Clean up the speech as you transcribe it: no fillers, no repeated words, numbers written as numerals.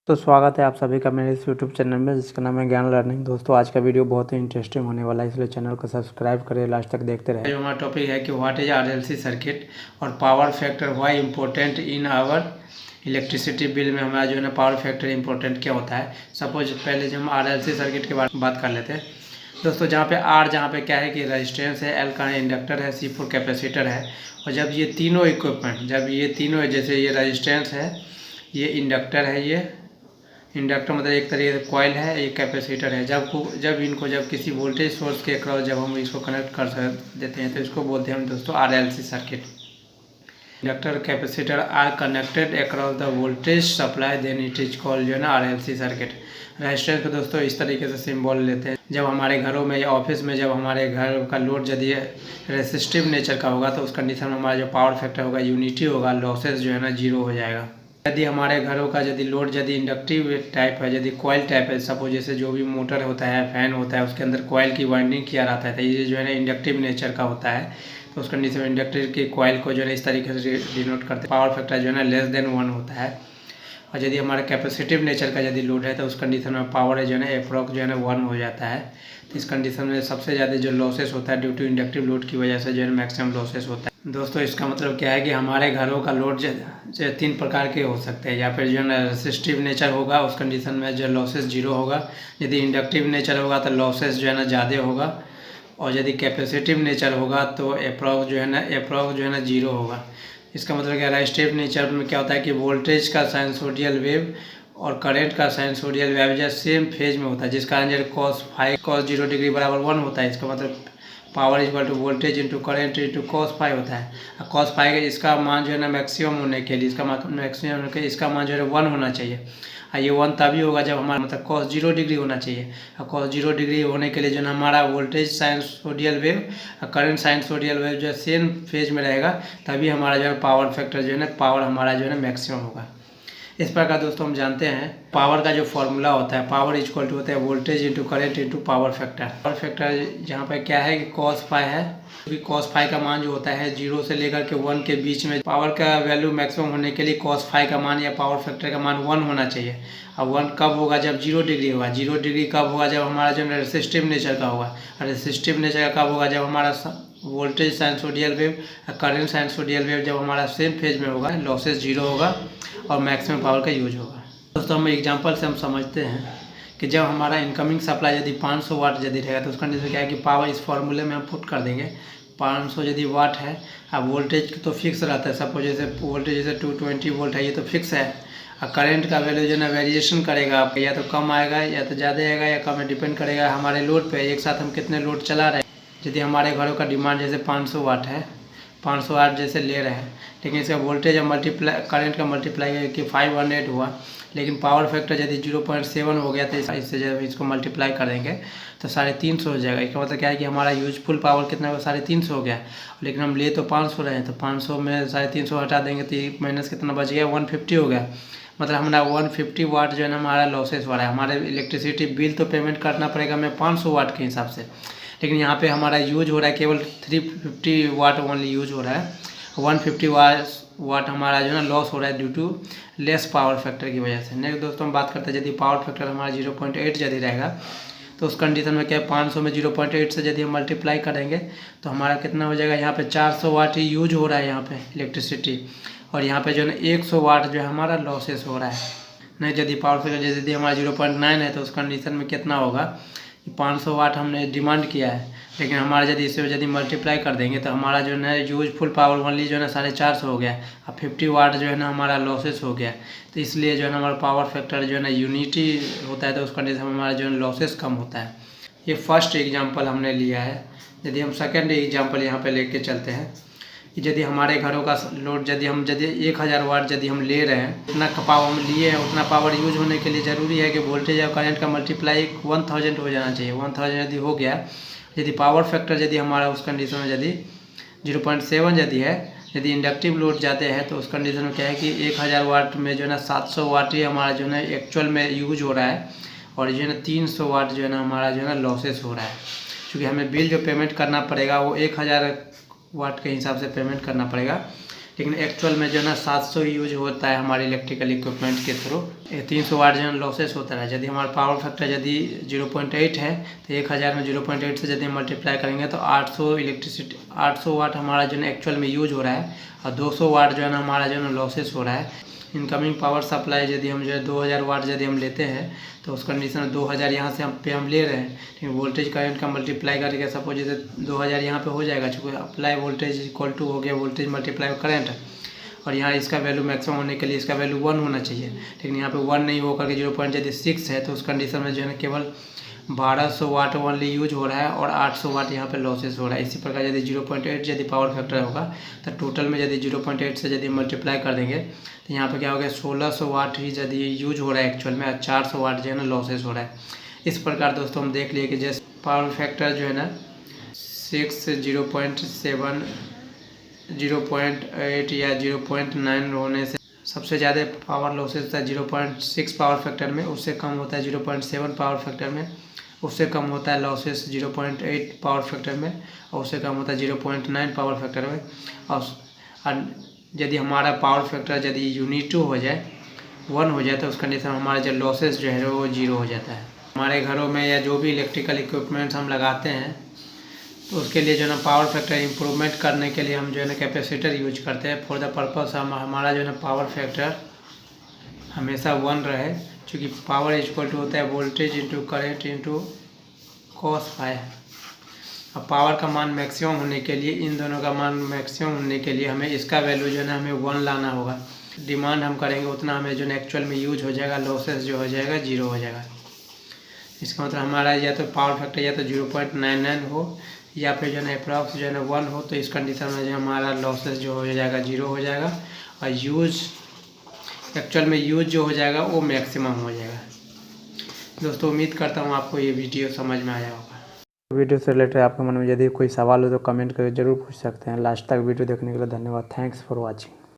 तो स्वागत है आप सभी का मेरे इस यूट्यूब चैनल में जिसका नाम है ज्ञान लर्निंग। दोस्तों आज का वीडियो बहुत ही इंटरेस्टिंग होने वाला है, इसलिए चैनल को सब्सक्राइब करें, लास्ट तक देखते रहें। जो हमारा टॉपिक है कि व्हाट इज आरएलसी सर्किट और power factor why important in our electricity bill में हमारा जो है ना पावर फैक्टर इंपॉर्टेंट क्या होता है। सपोज पहले जो हम आरएलसी सर्किट के बारे में बात कर लेते हैं दोस्तों। जहाँ पे आर जहाँ पे क्या है कि रेजिस्टेंस है, एल का इंडक्टर है, C4 कैपेसिटर है। और जब ये तीनों इक्विपमेंट जब ये तीनों जैसे ये रेजिस्टेंस है, ये इंडक्टर है, ये इंडक्टर मतलब एक तरीके से कॉइल है, एक कैपेसिटर है। जब किसी वोल्टेज सोर्स के अक्रॉस जब हम इसको कनेक्ट कर देते हैं तो इसको बोलते हैं हम दोस्तों RLC circuit. Inductor capacitor are connected across the voltage supply then it is called जो है ना आरएलसी सर्किट। रेजिस्टेंस को दोस्तों इस तरीके से सिंबल लेते हैं। जब हमारे घरों में या ऑफिस में जब हमारे घर का लोड यदि रेसिस्टिव नेचर का होगा तो उस कंडीशन में हमारा जो पावर फैक्टर होगा यूनिटी होगा, लॉसेस जो है ना जीरो हो जाएगा। यदि हमारे घरों का यदि लोड यदि इंडक्टिव टाइप है, यदि कॉइल टाइप है, सपोज जैसे जो भी मोटर होता है, फैन होता है, उसके अंदर कॉइल की वाइंडिंग किया रहता है, तो ये जो है ना इंडक्टिव नेचर का होता है। तो उस कंडीशन में इंडक्टर की कॉइल को जो है इस तरीके से डिनोट करते हैं। पावर फैक्टर जो है ना लेस देन 1 होता है। और यदि हमारा कैपेसिटिव नेचर का यदि लोड है तो उस कंडीशन में पावर जो है ना अप्रॉक्स जो है ना 1 हो जाता है। तो इस कंडीशन में सबसे ज़्यादा जो लॉसेस होता है ड्यू टू इंडक्टिव लोड की वजह से जो है मैक्सिमम लॉसेस होता है। दोस्तों इसका मतलब क्या है कि हमारे घरों का लोड जो 3 प्रकार के हो सकते हैं। या फिर जो है ना रेसिस्टिव नेचर होगा, उस कंडीशन में जो लॉसेस जीरो होगा। यदि इंडक्टिव नेचर होगा तो लॉसेस जो है ना ज़्यादा होगा। और यदि कैपेसिटिव नेचर होगा तो अप्रॉक्स जो है ना जीरो होगा। इसका मतलब क्या है, रेजिस्टिव नेचर में क्या होता है कि वोल्टेज का साइनसोडियल वेव और करंट का साइनसोडियल वेव जो सेम फेज में होता है, जिस कारण जो cos 0 डिग्री बराबर 1 होता है। इसका मतलब power equal to voltage into current into cos phi होता है। और cos फाई का इसका मान जो है ना मैक्सिमम होने के लिए इसका मान जो है 1 होना चाहिए। और ये 1 तभी होगा जब हमारा मतलब cos 0 डिग्री होना चाहिए। और cos 0 डिग्री होने के लिए जो है हमारा वोल्टेज साइनसोडियल वेव और करंट साइनसोडियल वेव जो है सेम फेज में रहेगा, तभी हमारा जो है पावर फैक्टर जो है ना पावर हमारा जो है ना मैक्सिमम होगा। इस प्रकार दोस्तों हम जानते हैं पावर का जो फॉर्मूला होता है, पावर इक्वल टू होता है voltage into current into power factor. Power factor जहाँ पर क्या है कि cos फाई है, क्योंकि cos फाई का मान जो होता है 0 से लेकर के 1 के बीच में पावर का वैल्यू मैक्सिमम होने के लिए cos फाई का मान या पावर फैक्टर का मान 1 होना चाहिए। अब 1 कब होगा, जब 0 डिग्री होगा। 0 डिग्री कब होगा, जब हमारा जो रेसिस्टिव नेचर का होगा। रेसिस्टिव नेचर का कब होगा, जब हमारा वोल्टेज साइनसोडियल वेव करंट साइनसोडियल वेव जब हमारा सेम फेज में होगा, लॉसेस जीरो होगा और मैक्सिमम पावर का यूज होगा। दोस्तों हम एग्जांपल से हम समझते हैं कि जब हमारा इनकमिंग सप्लाई यदि 500 वाट यदि रहेगा तो उस कंडीशन क्या है कि पावर इस फॉर्मूले में हम पुट कर देंगे। 500 यदि वाट है, अब वोल्टेज तो फिक्स रहता है। सपोज जैसे वोल्टेज जैसे 220 वोल्ट है, ये तो फिक्स है। और करंट का वैल्यू जो है ना वेरिएशन करेगा, आपका या तो कम आएगा या तो ज़्यादा आएगा या कम, डिपेंड करेगा हमारे लोड पे, एक साथ हम कितने लोड चला रहे हैं। यदि हमारे घरों का डिमांड जैसे 500 वाट है, 500 वाट जैसे ले रहे हैं, लेकिन इसका वोल्टेज मल्टीप्लाई करंट का मल्टीप्लाई कि 500 हुआ, लेकिन पावर फैक्टर यदि 0.7 हो गया तो इससे जब इसको मल्टीप्लाई करेंगे तो 350 हो जाएगा। इसका मतलब क्या है कि हमारा यूजफुल पावर कितना होगा, 350 हो गया। लेकिन हम ले तो 500 रहे हैं, तो 500 में 350 हटा देंगे तो माइनस कितना बच गया, 150 हो गया। मतलब हमारा 150 वाट जो है ना हमारा लॉसेस हो रहा है। हमारे इलेक्ट्रिसिटी बिल तो पेमेंट करना पड़ेगा हमें 500 वाट के हिसाब से, लेकिन यहाँ पे हमारा यूज हो रहा है केवल 350 वाट ओनली यूज हो रहा है। 150 वाट हमारा जो है ना लॉस हो रहा है due to less power factor की वजह से। नेक्स्ट दोस्तों हम बात करते हैं यदि पावर फैक्टर हमारा 0.8 यदि रहेगा तो उस कंडीशन में क्या है, 500 में 0.8 से यदि हम मल्टीप्लाई करेंगे तो हमारा कितना हो जाएगा, यहाँ पे 400 वाट ही यूज हो रहा है यहाँ पे इलेक्ट्रिसिटी। और यहाँ पे जो है ना 100 वाट जो है हमारा लॉसेस हो रहा है। नहीं, यदि पावर फैक्टर यदि हमारा 0.9 है तो उस कंडीशन में कितना होगा, 500 वाट हमने डिमांड किया है, लेकिन हमारा यदि इसे यदि मल्टीप्लाई कर देंगे तो हमारा जो है ना यूजफुल पावर ओनली जो है ना 450 हो गया। अब 50 वाट जो है ना हमारा लॉसेस हो गया। तो इसलिए जो है ना हमारा पावर फैक्टर जो है ना यूनिटी होता है, तो उस कंडीशन में हमारा जो है लॉसेस कम होता है। ये फर्स्ट एग्जाम्पल हमने लिया है। यदि हम सेकेंड एग्जाम्पल यहाँ पर लेके चलते हैं, यदि हमारे घरों का लोड यदि 1000 वाट यदि हम ले रहे हैं, उतना पावर हम लिए हैं, उतना पावर यूज होने के लिए ज़रूरी है कि वोल्टेज और करंट का मल्टीप्लाई 1000 हो जाना चाहिए। 1000 यदि हो गया, यदि पावर फैक्टर यदि हमारा उस कंडीशन में यदि 0.7 यदि है, यदि इंडक्टिव लोड जाते हैं तो उस कंडीशन में क्या है कि 1000 वाट में जो है ना 700 वाट ही हमारा जो है ना एक्चुअल में यूज हो रहा है। और जो है ना 300 वाट जो है ना हमारा जो है ना लॉसेस हो रहा है। क्योंकि हमें बिल जो पेमेंट करना पड़ेगा वो 1000 वाट के हिसाब से पेमेंट करना पड़ेगा, लेकिन एक्चुअल में जो है ना 700 यूज होता है हमारे इलेक्ट्रिकल इक्विपमेंट के थ्रू। 300 वाट जो है लॉसेस होता है। यदि हमारा पावर फैक्टर यदि 0.8 है तो 1000 में 0.8 से यदि मल्टीप्लाई करेंगे तो 800 वाट हमारा जो है एक्चुअल में यूज हो रहा है, और 200 वाट जो है ना हमारा जो है ना लॉसेस हो रहा है। इनकमिंग पावर सप्लाई यदि हम जो है 2000 वाट यदि हम लेते हैं तो उस कंडीशन में 2000 यहाँ से हम ले रहे हैं, लेकिन वोल्टेज करंट का मल्टीप्लाई करके सपोज जैसे 2000 यहाँ पे हो जाएगा, चूँकि अप्लाई वोल्टेज इक्वल टू हो गया वोल्टेज मल्टीप्लाई करंट, और यहाँ इसका वैल्यू मैक्सिमम होने के लिए इसका वैल्यू 1 होना चाहिए, लेकिन यहाँ पे 1 नहीं हो करके 0.6 है, तो उस कंडीशन में जो है ना केवल 1200 वाट ओनली यूज हो रहा है और 800 वाट यहाँ पे लॉसेस हो रहा है। इसी प्रकार यदि 0.8 यदि पावर फैक्टर होगा तो टोटल में यदि 0.8 से यदि मल्टीप्लाई कर देंगे तो यहाँ पे क्या हो गया 1600 वाट ही यदि यूज हो रहा है एक्चुअल में, और 400 वाट जो है ना लॉसेस हो रहा है। इस प्रकार दोस्तों हम देख लिए कि जैसे पावर फैक्टर जो है ना 0.8 या 0.9 होने से सबसे ज़्यादा पावर लॉसेस था 0.6 पावर फैक्टर में, उससे कम होता है 0.7 पावर फैक्टर में, उससे कम होता है लॉसेस 0.8 पावर फैक्टर में, और उससे कम होता है 0.9 पावर फैक्टर में। और यदि हमारा पावर फैक्टर यदि यूनिट हो जाए 1 हो जाए तो उस कंडीशन में हमारा जो लॉसेस जो है वो 0 हो जाता है। हमारे घरों में या जो भी इलेक्ट्रिकल इक्विपमेंट्स हम लगाते हैं तो उसके लिए जो है ना पावर फैक्टर इम्प्रूवमेंट करने के लिए हम जो है ना कैपेसिटर यूज करते हैं। फॉर द पर्पस हमारा जो है ना पावर फैक्टर हमेशा 1 रहे, क्योंकि पावर इक्वल टू होता है voltage into current into cos phi. अब पावर का मान मैक्सिमम होने के लिए, इन दोनों का मान मैक्सिमम होने के लिए हमें इसका वैल्यू जो है ना हमें 1 लाना होगा। डिमांड हम करेंगे उतना हमें जो है एक्चुअल में यूज हो जाएगा, लॉसेस जो हो जाएगा 0 हो जाएगा। इसका मतलब हमारा या तो पावर फैक्टर या तो 0.99 हो या फिर जो है अप्रॉक्स जो है ना 1 हो, तो इस कंडीशन में जो हमारा लॉसेस जो हो जाएगा 0 हो जाएगा, और यूज एक्चुअल में यूज जो हो जाएगा वो मैक्सिमम हो जाएगा। दोस्तों उम्मीद करता हूँ आपको ये वीडियो समझ में आया होगा। वीडियो से रिलेटेड आपके मन में यदि कोई सवाल हो तो कमेंट करके ज़रूर पूछ सकते हैं। लास्ट तक वीडियो देखने के लिए धन्यवाद। Thanks for watching.